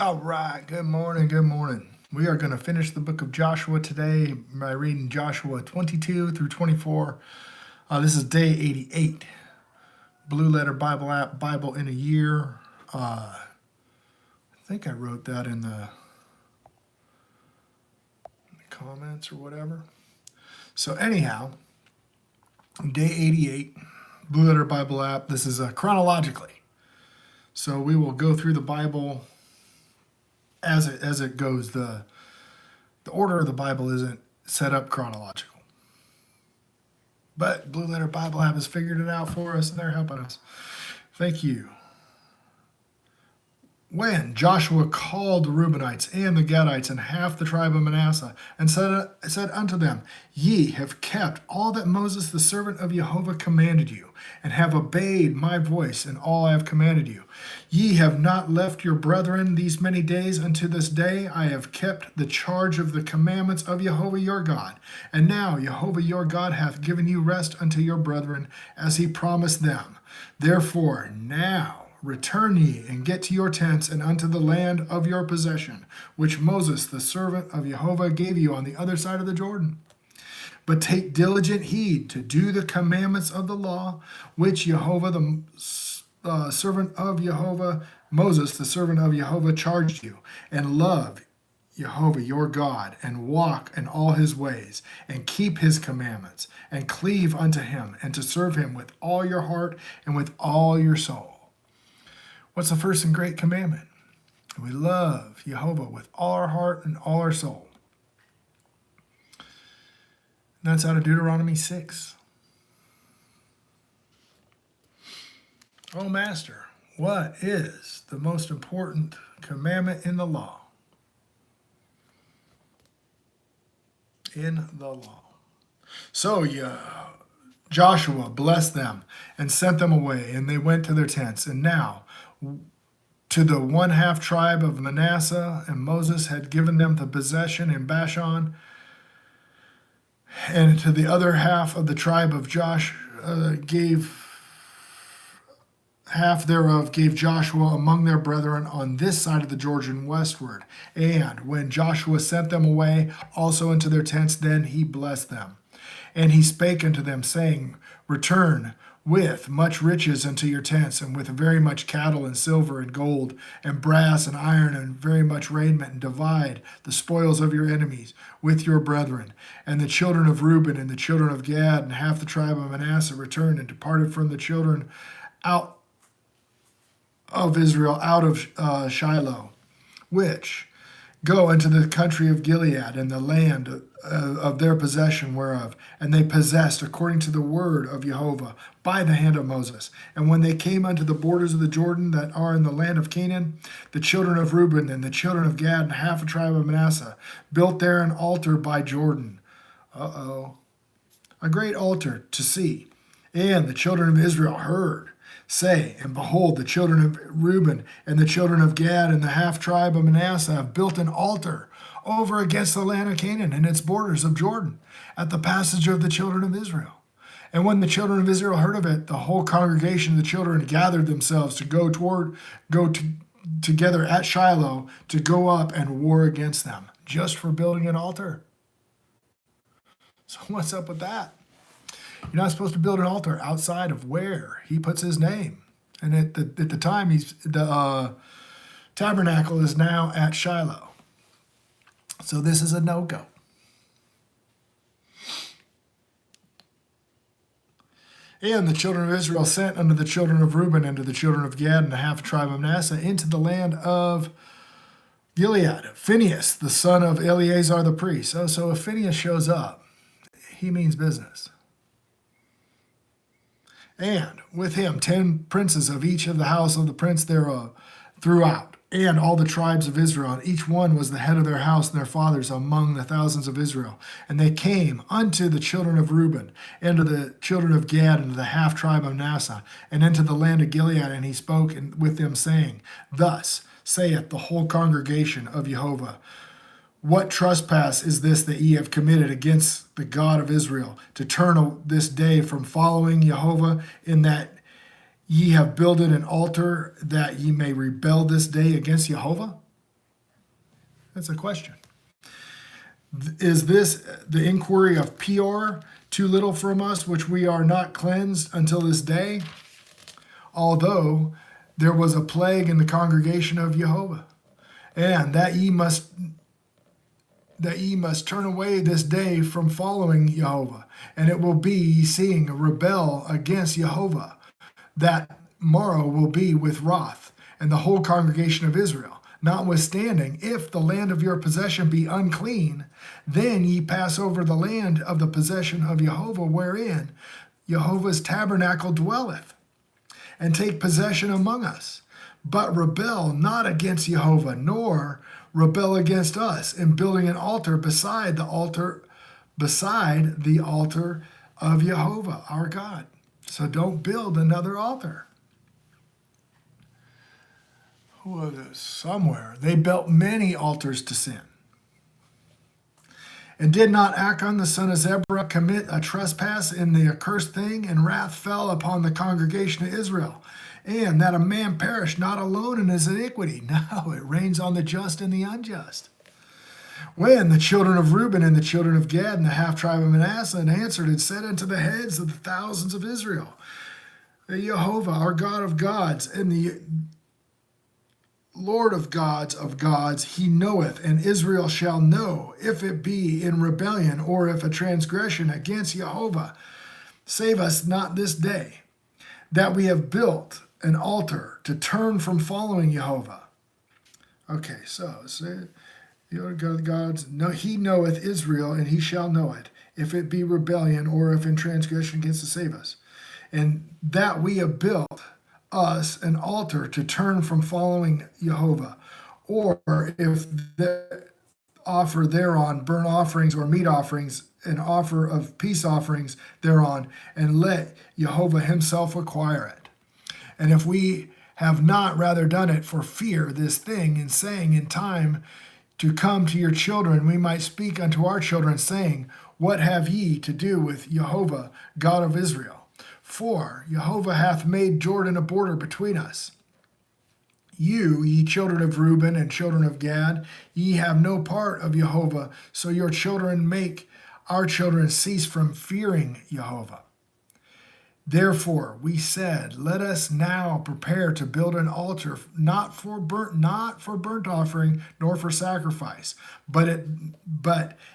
All right, good morning, good morning. We are going to finish the book of Joshua today by reading Joshua 22 through 24. This is day 88. Blue Letter Bible app, Bible in a Year. I think I wrote that in the comments or whatever. So anyhow, day 88, Blue Letter Bible app. This is chronologically. So we will go through the Bible as it goes. The order of the Bible isn't set up chronological. But Blue Letter Bible app has figured it out for us, and they're helping us. Thank you. When Joshua called the Reubenites and the Gadites and half the tribe of Manasseh, and said unto them, Ye have kept all that Moses the servant of Jehovah commanded you, and have obeyed my voice in all I have commanded you. Ye have not left your brethren these many days unto this day. I have kept the charge of the commandments of Jehovah your God. And now Jehovah your God hath given you rest unto your brethren, as he promised them. Therefore now return ye, and get to your tents, and unto the land of your possession, which Moses the servant of Jehovah gave you on the other side of the Jordan. But take diligent heed to do the commandments of the law, which Jehovah the servant of Jehovah, Moses the servant of Jehovah, charged you, and love Jehovah your God, and walk in all his ways, and keep his commandments, and cleave unto him, and to serve him with all your heart and with all your soul. What's the first and great commandment? We love Jehovah with all our heart and all our soul. And that's out of Deuteronomy 6. Oh, Master, what is the most important commandment in the law? In the law. So Joshua blessed them and sent them away, and they went to their tents. And now, to the 1/2 tribe of Manasseh, and Moses had given them the possession in Bashan, and to the other half of the tribe of half thereof gave Joshua among their brethren on this side of the Jordan westward. And when Joshua sent them away also into their tents, then he blessed them. And he spake unto them, saying, Return with much riches unto your tents, and with very much cattle and silver and gold and brass and iron and very much raiment, and divide the spoils of your enemies with your brethren. And the children of Reuben and the children of Gad and half the tribe of Manasseh returned and departed from the children out of Israel, out of Shiloh, which go into the country of Gilead, and the land of their possession whereof. And they possessed according to the word of Jehovah by the hand of Moses. And when they came unto the borders of the Jordan that are in the land of Canaan, the children of Reuben and the children of Gad and half a tribe of Manasseh built there an altar by Jordan. A great altar to see. And the children of Israel heard say, and behold, the children of Reuben and the children of Gad and the half tribe of Manasseh have built an altar over against the land of Canaan and its borders of Jordan at the passage of the children of Israel. And when the children of Israel heard of it, the whole congregation of the children gathered themselves to go together at Shiloh to go up and war against them, just for building an altar. So what's up with that? You're not supposed to build an altar outside of where he puts his name. And at the time, the tabernacle is now at Shiloh. So this is a no-go. And the children of Israel sent unto the children of Reuben and to the children of Gad and the half tribe of Manasseh into the land of Gilead, Phinehas, the son of Eleazar the priest. So if Phinehas shows up, he means business. And with him 10 princes of each of the house of the prince thereof throughout, and all the tribes of Israel, and each one was the head of their house and their fathers among the thousands of Israel. And they came unto the children of Reuben, and to the children of Gad, and to the half tribe of Manasseh, and into the land of Gilead, and he spoke with them, saying, Thus saith the whole congregation of Jehovah, What trespass is this that ye have committed against the God of Israel, to turn this day from following Jehovah, in that ye have builded an altar that ye may rebel this day against Jehovah? That's a question. Is this the inquiry of Peor too little from us, which we are not cleansed until this day? Although there was a plague in the congregation of Jehovah, and that ye must turn away this day from following Jehovah, and it will be ye seeing rebel against Jehovah, that morrow will be with wrath, and the whole congregation of Israel. Notwithstanding, if the land of your possession be unclean, then ye pass over the land of the possession of Jehovah, wherein Jehovah's tabernacle dwelleth, and take possession among us. But rebel not against Jehovah, nor rebel against us in building an altar beside the altar of Jehovah our God. So don't build another altar. Who was it? Somewhere they built many altars to sin. And did not Achan the son of Zebra commit a trespass in the accursed thing, and wrath fell upon the congregation of Israel, and that a man perish not alone in his iniquity. No, it rains on the just and the unjust. When the children of Reuben and the children of Gad and the half tribe of Manasseh answered and said unto the heads of the thousands of Israel, Jehovah, our God of gods, and the Lord of gods, he knoweth, and Israel shall know, if it be in rebellion or if a transgression against Jehovah. Save us not this day, that we have built an altar to turn from following Jehovah. Okay, so your gods, no, he knoweth Israel, and he shall know it, if it be rebellion or if in transgression against to save us. And that we have built us an altar to turn from following Jehovah, or if they offer thereon burnt offerings or meat offerings, an offer of peace offerings thereon, and let Jehovah himself acquire it. And if we have not rather done it for fear this thing, and saying in time to come to your children, we might speak unto our children, saying, what have ye to do with Jehovah, God of Israel? For Jehovah hath made Jordan a border between us. You, ye children of Reuben and children of Gad, ye have no part of Jehovah, so your children make our children cease from fearing Jehovah. Therefore we said, let us now prepare to build an altar, not for burnt offering, nor for sacrifice, but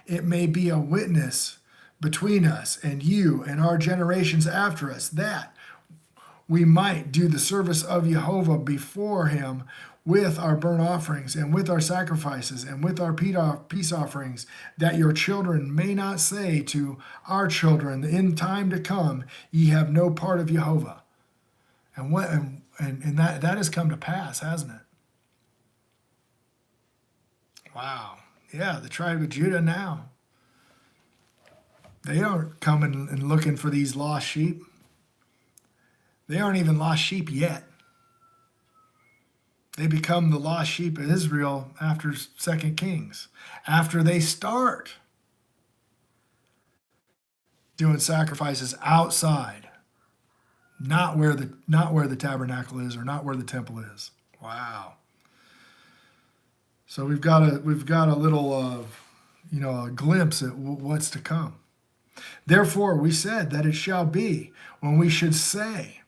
it may be a witness between us and you and our generations after us, that we might do the service of Jehovah before him with our burnt offerings and with our sacrifices and with our peace offerings, that your children may not say to our children in time to come, ye have no part of Jehovah. And that has come to pass, hasn't it? Wow. Yeah, the tribe of Judah now. They aren't coming and looking for these lost sheep. They aren't even lost sheep yet. They become the lost sheep of Israel after 2 Kings. After they start doing sacrifices outside, not where the tabernacle is, or not where the temple is. Wow. So we've got a little a glimpse at what's to come. Therefore we said that it shall be, when we should say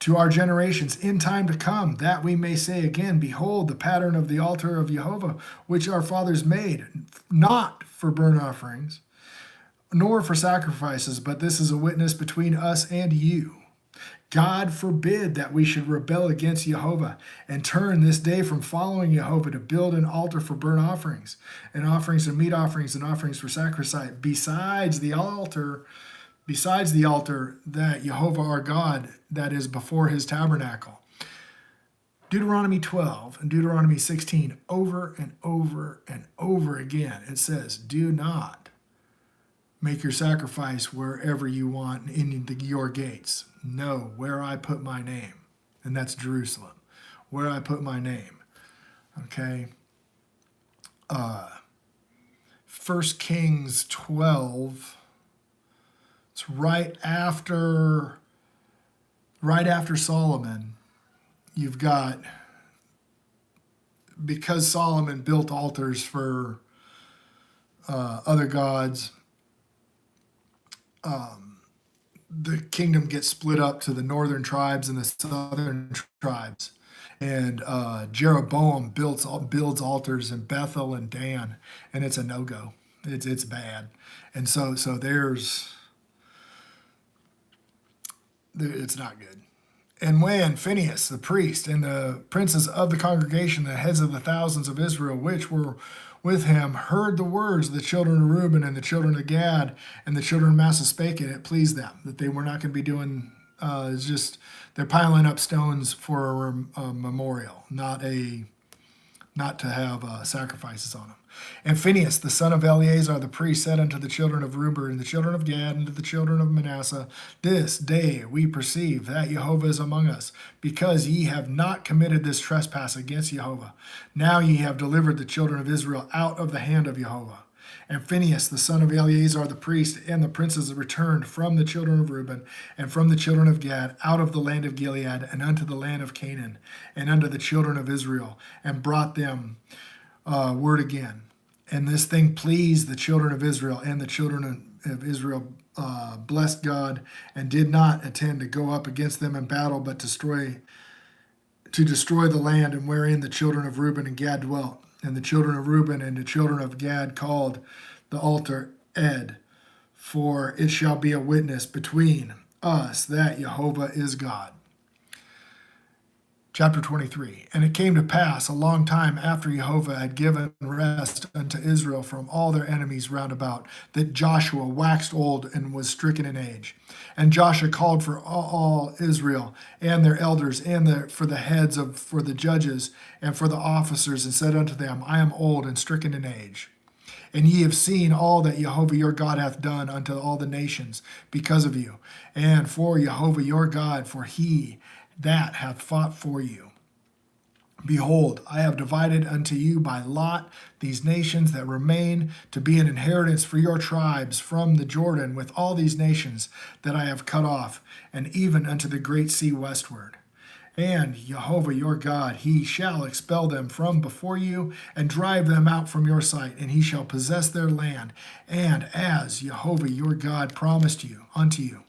to our generations in time to come, that we may say again, behold the pattern of the altar of Jehovah, which our fathers made, not for burnt offerings, nor for sacrifices, but this is a witness between us and you. God forbid that we should rebel against Jehovah and turn this day from following Jehovah to build an altar for burnt offerings and offerings of meat offerings and offerings for sacrifice besides the altar that Jehovah our God that is before his tabernacle. Deuteronomy 12 and Deuteronomy 16, over and over and over again, it says, do not make your sacrifice wherever you want in your gates. No, where I put my name. And that's Jerusalem. Where I put my name. Okay. 1 Kings 12. It's right after Solomon. You've got because Solomon built altars for other gods, the kingdom gets split up to the northern tribes and the southern tribes. And Jeroboam builds altars in Bethel and Dan, and it's a no-go. It's bad. And so it's not good. And when Phinehas, the priest, and the princes of the congregation, the heads of the thousands of Israel, which were with him, heard the words of the children of Reuben and the children of Gad and the children of Manasseh spake it pleased them that they were not going to be doing, it's just, they're piling up stones for a memorial, not to have sacrifices on them. And Phinehas, the son of Eleazar the priest, said unto the children of Reuben and the children of Gad and to the children of Manasseh, this day we perceive that Jehovah is among us, because ye have not committed this trespass against Jehovah. Now ye have delivered the children of Israel out of the hand of Jehovah. And Phinehas, the son of Eleazar the priest, and the princes returned from the children of Reuben and from the children of Gad out of the land of Gilead and unto the land of Canaan and unto the children of Israel, and brought them word again. And this thing pleased the children of Israel, and the children of Israel blessed God, and did not intend to go up against them in battle, but to destroy the land and wherein the children of Reuben and Gad dwelt. And the children of Reuben and the children of Gad called the altar Ed, for it shall be a witness between us that Jehovah is God. Chapter 23. And it came to pass a long time after Jehovah had given rest unto Israel from all their enemies round about, that Joshua waxed old and was stricken in age. And Joshua called for all Israel and their elders and for the heads for the judges and for the officers, and said unto them, I am old and stricken in age. And ye have seen all that Jehovah your God hath done unto all the nations because of you, and for Jehovah your God, for he that hath fought for you. Behold, I have divided unto you by lot these nations that remain to be an inheritance for your tribes from the Jordan, with all these nations that I have cut off, and even unto the great sea westward. And Jehovah your God, he shall expel them from before you, and drive them out from your sight, and he shall possess their land, and as Jehovah your God promised you unto you.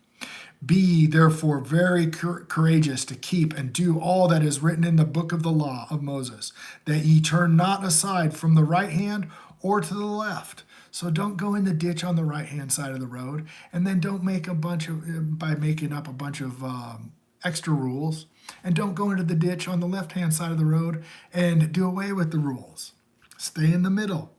Be ye therefore very courageous to keep and do all that is written in the book of the law of Moses, that ye turn not aside from the right hand or to the left. So don't go in the ditch on the right hand side of the road, and then don't make by making up a bunch of extra rules, and don't go into the ditch on the left hand side of the road and do away with the rules. Stay in the middle.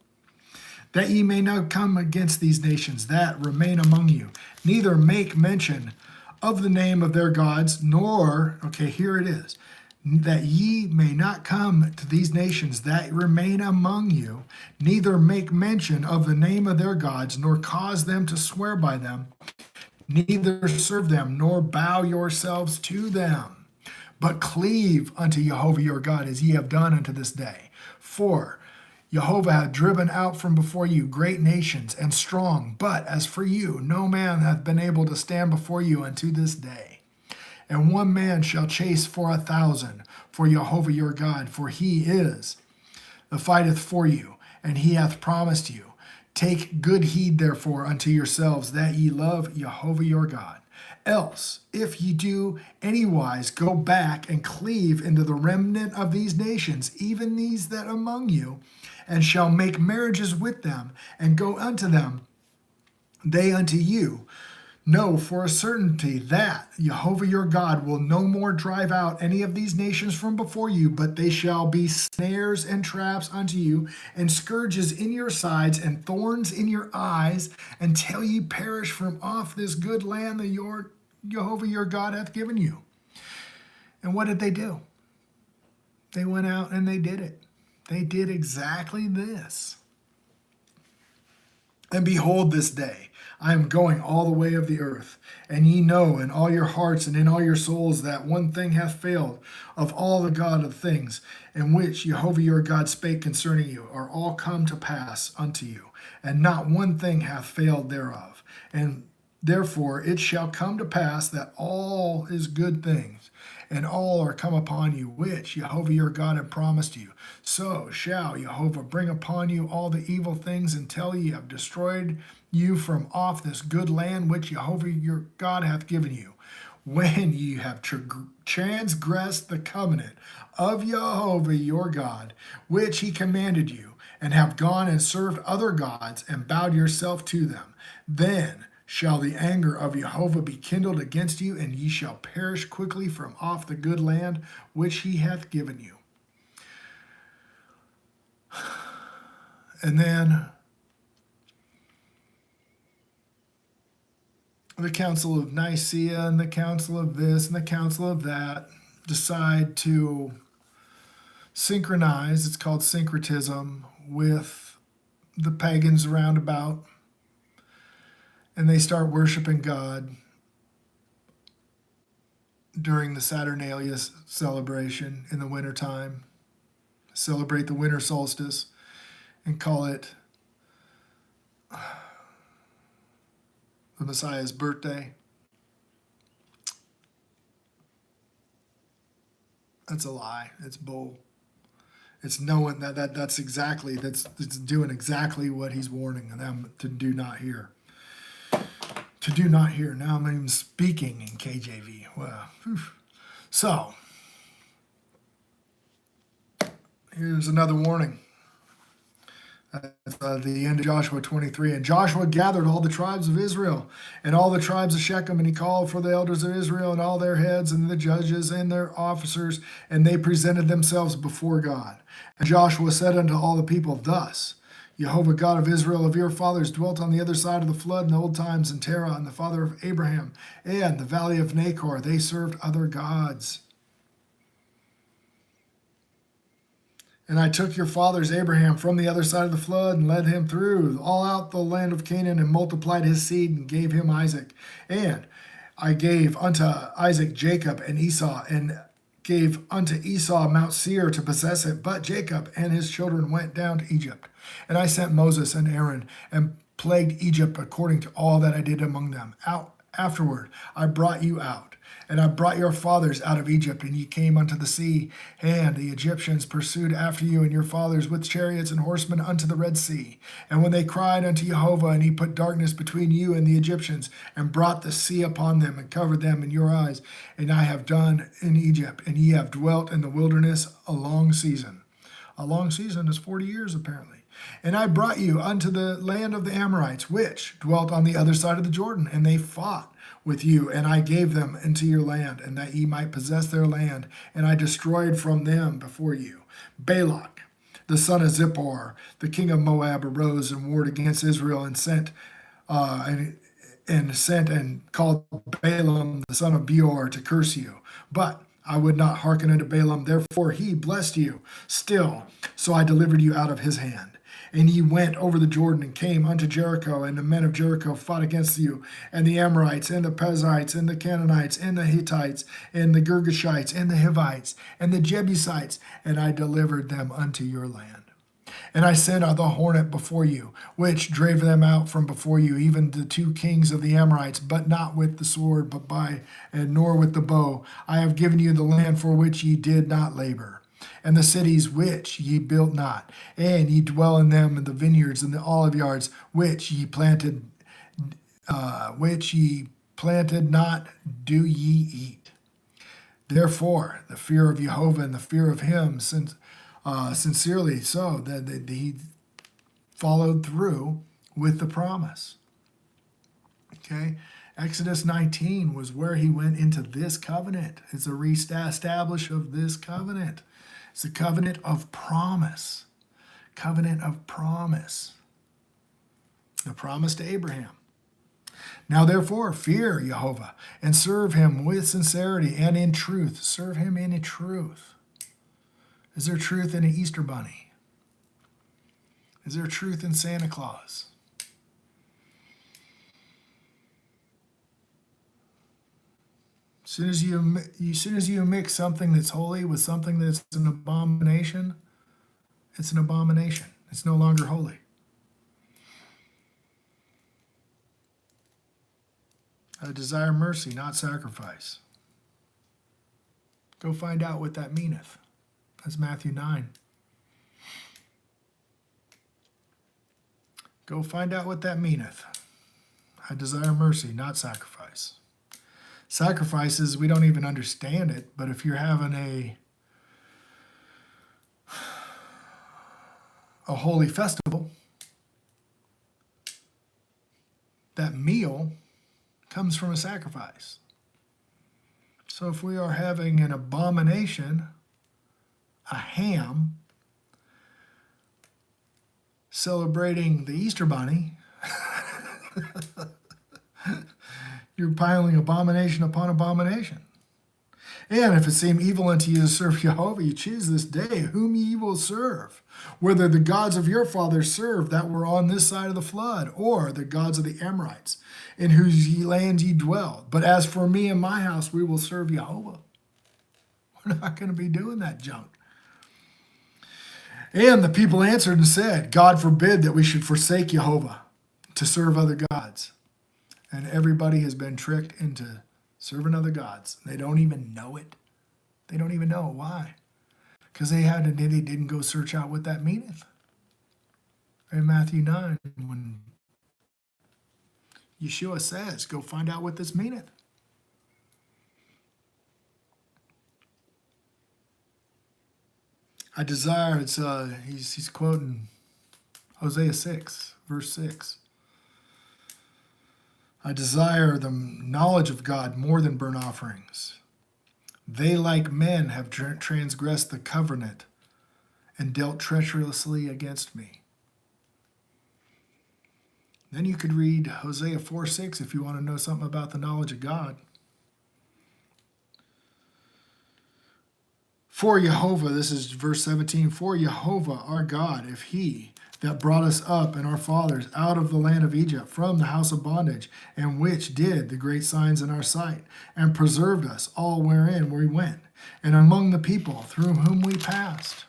That ye may not come against these nations that remain among you, neither make mention of the name of their gods, nor, okay, here it is, that ye may not come to these nations that remain among you, neither make mention of the name of their gods, nor cause them to swear by them, neither serve them, nor bow yourselves to them, but cleave unto Jehovah your God, as ye have done unto this day. For Jehovah hath driven out from before you great nations and strong, but as for you, no man hath been able to stand before you unto this day. And one man shall chase for 1,000 for Jehovah your God, for he is that fighteth for you, and he hath promised you. Take good heed therefore unto yourselves, that ye love Jehovah your God. Else, if ye do anywise go back and cleave into the remnant of these nations, even these that among you, and shall make marriages with them, and go unto them, they unto you, know for a certainty that Jehovah your God will no more drive out any of these nations from before you, but they shall be snares and traps unto you, and scourges in your sides, and thorns in your eyes, until ye perish from off this good land that Jehovah your God hath given you. And what did they do? They went out and they did it. They did exactly this. And behold, this day I am going all the way of the earth, and ye know in all your hearts and in all your souls that one thing hath failed of all the God of things, in which Jehovah your God spake concerning you, are all come to pass unto you, and not one thing hath failed thereof. And therefore it shall come to pass that all is good things, and all are come upon you, which Jehovah your God had promised you. So shall Jehovah bring upon you all the evil things until ye have destroyed you from off this good land which Jehovah your God hath given you. When ye have transgressed the covenant of Jehovah your God, which he commanded you, and have gone and served other gods, and bowed yourself to them, then shall the anger of Jehovah be kindled against you, and ye shall perish quickly from off the good land which he hath given you. And then the Council of Nicaea and the Council of this and the Council of that decide to synchronize, it's called syncretism, with the pagans around about, and they start worshiping God during the Saturnalia celebration in the wintertime, celebrate the winter solstice, and call it the Messiah's birthday. That's a lie. It's bull. It's knowing that's it's doing exactly what he's warning them to do not hear. To do not hear. Now I'm even speaking in KJV. Wow. Whew. So here's another warning. At the end of Joshua 23. And Joshua gathered all the tribes of Israel and all the tribes of Shechem, and he called for the elders of Israel and all their heads and the judges and their officers, and they presented themselves before God. And Joshua said unto all the people, Thus, Jehovah God of Israel, of your fathers dwelt on the other side of the flood in the old times, and Terah, and the father of Abraham, and the valley of Nachor. They served other gods. And I took your fathers Abraham from the other side of the flood and led him through all out the land of Canaan and multiplied his seed and gave him Isaac. And I gave unto Isaac Jacob and Esau, and gave unto Esau Mount Seir to possess it. But Jacob and his children went down to Egypt. And I sent Moses and Aaron and plagued Egypt according to all that I did among them. Afterward I brought you out. And I brought your fathers out of Egypt, and ye came unto the sea, and the Egyptians pursued after you and your fathers with chariots and horsemen unto the Red Sea. And when they cried unto Jehovah, and he put darkness between you and the Egyptians, and brought the sea upon them, and covered them in your eyes, and I have done in Egypt, and ye have dwelt in the wilderness a long season. A long season is 40 years, apparently. And I brought you unto the land of the Amorites, which dwelt on the other side of the Jordan, and they fought with you, and I gave them into your land, and that ye might possess their land, and I destroyed from them before you. Balak, the son of Zippor, the king of Moab, arose and warred against Israel, and sent and called Balaam, the son of Beor, to curse you. But I would not hearken unto Balaam, therefore he blessed you still, so I delivered you out of his hand. And ye went over the Jordan and came unto Jericho, and the men of Jericho fought against you, and the Amorites, and the Perizzites, and the Canaanites, and the Hittites, and the Girgashites, and the Hivites, and the Jebusites, and I delivered them unto your land. And I sent out the hornet before you, which drave them out from before you, even the 2 kings of the Amorites, but not with the sword, but nor with the bow. I have given you the land for which ye did not labor, and the cities which ye built not, and ye dwell in them, and the vineyards and the olive yards which ye planted not, do ye eat. Therefore, the fear of Jehovah and the fear of him, sincerely so, that he followed through with the promise. Okay? Exodus 19 was where he went into this covenant. It's a reestablish of this covenant. It's a covenant of promise. Covenant of promise. The promise to Abraham. Now therefore, fear Jehovah and serve him with sincerity and in truth. Serve him in truth. Is there truth in an Easter bunny? Is there truth in Santa Claus? As soon as you mix something that's holy with something that's an abomination, it's an abomination. It's no longer holy. I desire mercy, not sacrifice. Go find out what that meaneth. That's Matthew 9. Go find out what that meaneth. I desire mercy, not sacrifice. Sacrifices, we don't even understand it, but if you're having a holy festival, that meal comes from a sacrifice. So if we are having an abomination, a ham, celebrating the Easter Bunny, you're piling abomination upon abomination. And if it seem evil unto you to serve Jehovah, you choose this day whom ye will serve, whether the gods of your fathers served that were on this side of the flood, or the gods of the Amorites, in whose land ye dwell. But as for me and my house, we will serve Jehovah. We're not going to be doing that junk. And the people answered and said, God forbid that we should forsake Jehovah to serve other gods. And everybody has been tricked into serving other gods. They don't even know it. They don't even know why. Because they didn't go search out what that meaneth. In Matthew 9, when Yeshua says, go find out what this meaneth. I desire, he's quoting Hosea 6, verse 6. I desire the knowledge of God more than burnt offerings. They, like men, have transgressed the covenant and dealt treacherously against me. Then you could read Hosea 4:6 if you want to know something about the knowledge of God. For Jehovah, this is verse 17, for Jehovah our God, if he that brought us up and our fathers out of the land of Egypt from the house of bondage, and which did the great signs in our sight, and preserved us all wherein we went, and among the people through whom we passed.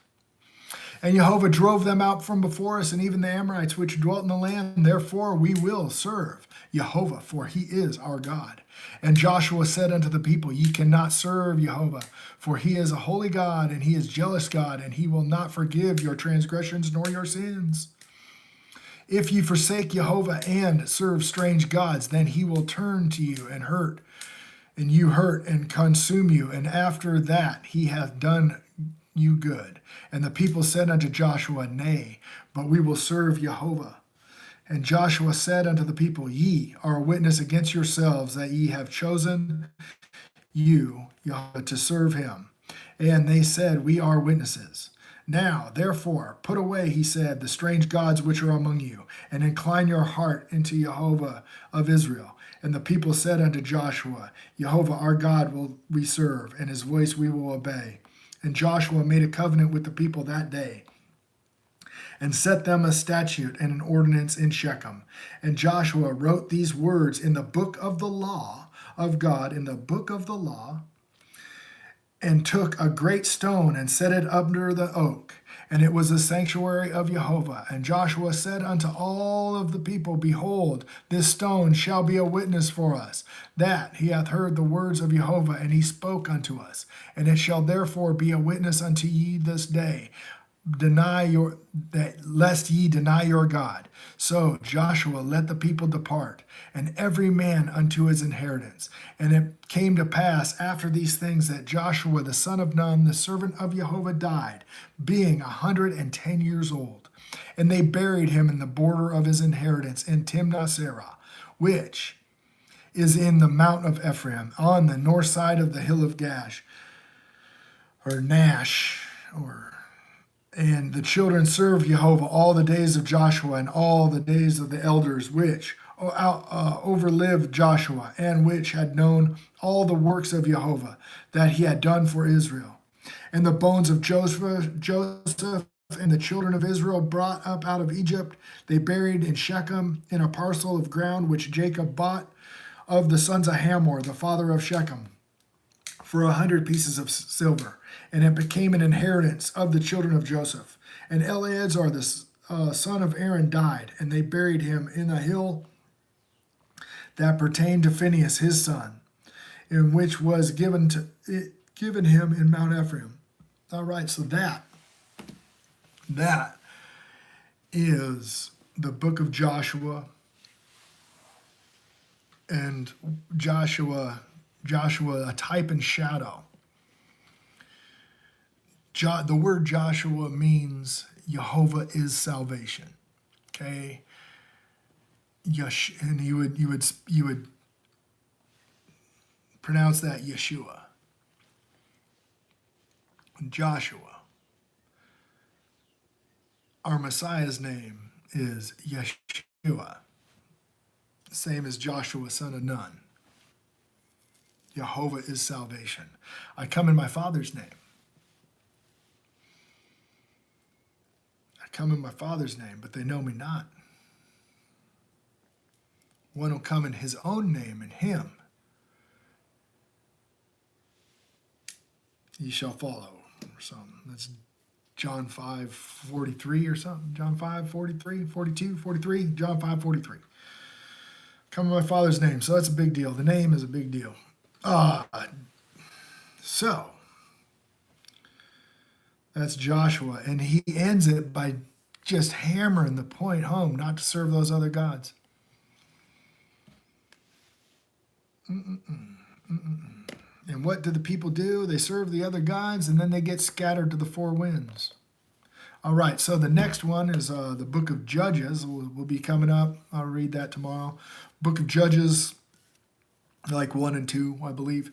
And Jehovah drove them out from before us, and even the Amorites which dwelt in the land. Therefore we will serve Jehovah, for he is our God. And Joshua said unto the people, ye cannot serve Jehovah, for he is a holy God, and he is jealous God, and he will not forgive your transgressions nor your sins. If ye forsake Jehovah and serve strange gods, then he will turn to you and hurt and consume you, and after that he hath done you good. And the people said unto Joshua, nay, but we will serve Jehovah. And Joshua said unto the people, ye are a witness against yourselves that ye have chosen you, Jehovah, to serve him. And they said, we are witnesses. Now, therefore, put away, he said, the strange gods which are among you, and incline your heart unto Jehovah of Israel. And the people said unto Joshua, Jehovah our God will we serve, and his voice we will obey. And Joshua made a covenant with the people that day, and set them a statute and an ordinance in Shechem. And Joshua wrote these words in the book of the law of God, in the book of the law, and took a great stone and set it under the oak. And it was a sanctuary of Jehovah. And Joshua said unto all of the people, behold, this stone shall be a witness for us, that he hath heard the words of Jehovah, and he spoke unto us. And it shall therefore be a witness unto ye this day, lest ye deny your God. So Joshua let the people depart, and every man unto his inheritance. And it came to pass after these things that Joshua the son of Nun, the servant of Jehovah, died, being 110 years old. And they buried him in the border of his inheritance in Timnath-serah, which is in the mount of Ephraim, on the north side of the hill of Gash, or Nash, and the children served Jehovah all the days of Joshua and all the days of the elders which overlived Joshua, and which had known all the works of Jehovah that he had done for Israel. And the bones of Joseph and the children of Israel brought up out of Egypt, they buried in Shechem in a parcel of ground which Jacob bought of the sons of Hamor, the father of Shechem, for 100 pieces of silver. And it became an inheritance of the children of Joseph. And Eleazar, the son of Aaron, died, and they buried him in a hill that pertained to Phinehas his son, in which was given to given him in Mount Ephraim. All right, so that is the book of Joshua. And Joshua, a type and shadow. The word Joshua means Jehovah is salvation. Okay, and you would pronounce that Yeshua. Joshua. Our Messiah's name is Yeshua, same as Joshua, son of Nun. Jehovah is salvation. I come in my Father's name. I come in my Father's name, but they know me not. One will come in his own name, in him ye shall follow, or something. That's John 5:43 or something. John 5:43, 42, 43, John 5:43. Come in my Father's name. So that's a big deal. The name is a big deal. So that's Joshua. And he ends it by just hammering the point home, not to serve those other gods. And what do the people do? They serve the other gods, and then they get scattered to the four winds. All right, so the next one is the book of Judges. Will be coming up. I'll read that tomorrow. Book of Judges, like 1 and 2, I believe.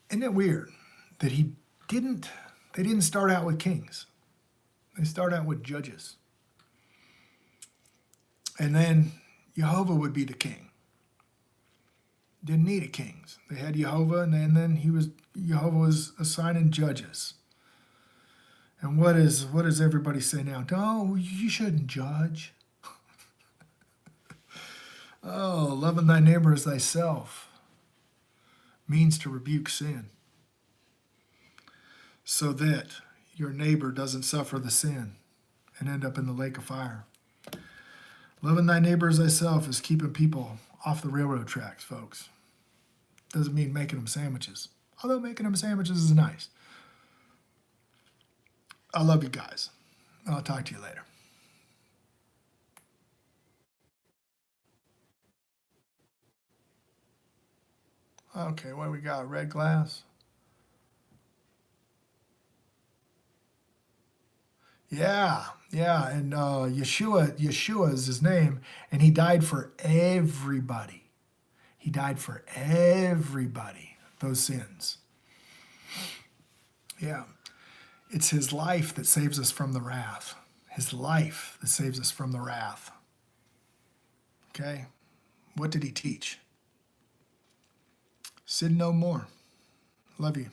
Isn't it weird that they didn't start out with kings? They start out with judges. And then Jehovah would be the king. Didn't need a kings. They had Jehovah, and then Jehovah was assigning judges. And what does everybody say now? No, you shouldn't judge. Oh, loving thy neighbor as thyself means to rebuke sin, so that your neighbor doesn't suffer the sin and end up in the lake of fire. Loving thy neighbor as thyself is keeping people off the railroad tracks, folks. Doesn't mean making them sandwiches, although making them sandwiches is nice. I love you guys. I'll talk to you later. Okay, what do we got? Red glass? Yeah, and Yeshua is his name, and he died for everybody. He died for everybody, those sins. Yeah, it's his life that saves us from the wrath. His life that saves us from the wrath. Okay, what did he teach? Sin no more. Love you.